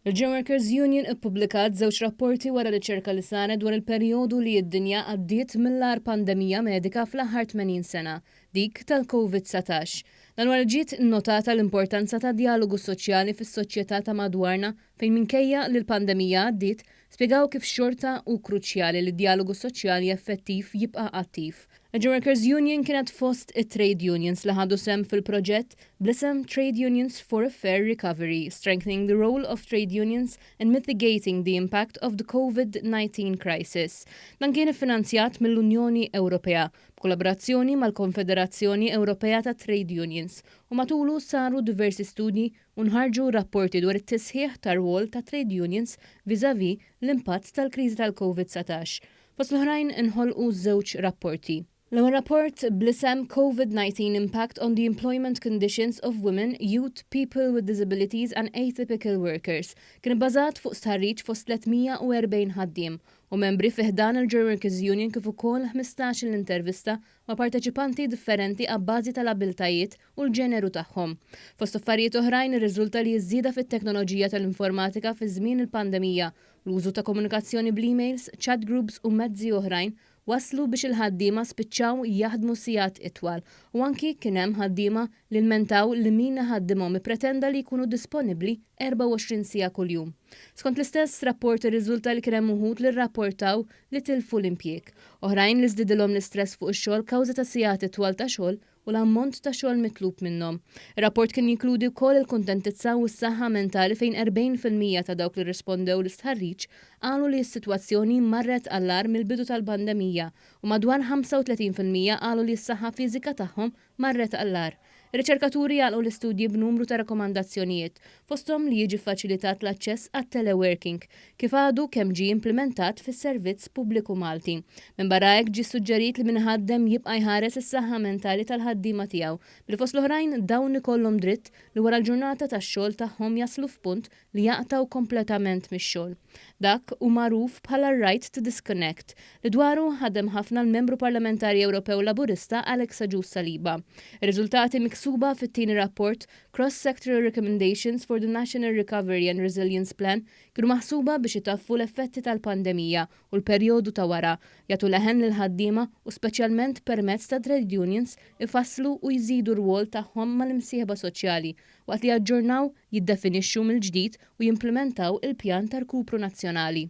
Il-Gem Workers Union ippubblikat żewġ rapporti wara riċerka li saret dwar il-perjodu li d-dinja għaddiet mill-ar pandemija medika fl-aħħar 80 sena, dik tal-COVID-19. Dan wara ġiet notata l-importanza ta' dialogu soċjali fis-soċjetà ta' madwarna fejn minkejja li l-pandemija għaddiet spjegaw kif xorta u kruċjali li d-dialogu soċjali effettiv jibqa' attiv. Il-Gem Workers Union kienet fost it-trade unions li ħadu sem fil-proġett blisem Trade Unions for a Fair Recovery, strengthening the role of trade unions and mitigating the impact of the COVID-19 crisis. Dan kien iffinanzjat mill-Unjoni Ewropea b'kollaborazzjoni mal-Konfederazzjoni Ewropea ta' Trade Unions u matulu saru diversi studji u nħarġu rapporti dwar it-tisħiħ tar-rwol ta' trade unions vis-à-vis l-impatt tal-kriżi tal-COVID-19. Fost l-oħrajn inħolqu żewġ rapporti. L-ewwel rapport blisem COVID-19 Impact on the Employment Conditions of Women, Youth, People with Disabilities and Atypical Workers kien bbażat fuq stħarriġ fost 340 ħaddiem u membri fiħdan il-Gem Workers Union kif ukoll 15 l-intervista ma' parteċipanti differenti għabbażi tal-abiltajiet u l-ġeneru tagħhom. Fost affarijiet oħrajn irriżulta li ż-żieda fit-teknoloġija tal-informatika fi żmien il-pandemija, l-użu ta' komunikazzjoni bl-emails, chat groups u mezzi oħrajn waslu biex il-ħaddiema spiċċaw jaħdmu sigħat itwal u anki kien hemm ħaddiema li lmentaw li min ħaddimhom ippretenda li jkunu disponibbli 24 siegħa kuljum. Skont l-istess rapport irriżulta li kien hemm uħud li rrapportaw li tilfu l-impjieg, oħrajn li żdiedilhom l-istress fuq ix-xogħol kawża ta' sigħat itwal ta' xogħol u l-ammont ta' xogħol mitlub minnhom. Ir-rapport kien jinkludi wkoll il-kuntentizza u s-saħħa mentali fejn 40% ta' dawk li rispondew l-istħarriġ qalu li s-sitwazzjoni marret allar mill-bidu tal-pandemija u madwar 35% qalu li s-saħħa fiżika tagħhom marret allar. Ir-riċerkaturi għalqu l-istudji b'numru ta' rakkomandazzjonijiet fosthom li jiġi faċilitat l-aċċess għat-teleworking kif għadu kemm ġie implementat fis-servizz pubbliku Malti. Minn barra hekk ġie suġġerit li minħaddem jibqa' jħares is-saħħa mentali tal-ħaddiema tiegħu bil fost l-oħrajn dawn ikollhom dritt li wara l-ġurnata tax-xogħol tagħhom jaslu f'punt li jaqtaw kompletament mix-xogħol. Dak u magħruf bħala right to disconnect li dwaru ħadem ħafna l-membru parlamentari Ewropew Laburista Alex Agius Saliba. Ir-riżultati miksuba fit-tieni rapport Cross-Sectoral Recommendations for the National Recovery and Resilience Plan kienu maħsuba biex itaffu l-effetti tal-pandemija u l-perjodu ta' wara, jagħtu leħen lil ħaddiema u speċjalment permezz ta' trade unions ifasslu u jżidu r-rwol tagħhom mal-imsieħba soċjali waqt li jaġġornaw, jiddefinixxu mill-ġdid u jimplementaw il-pjan ta' rkupru nazzjonali.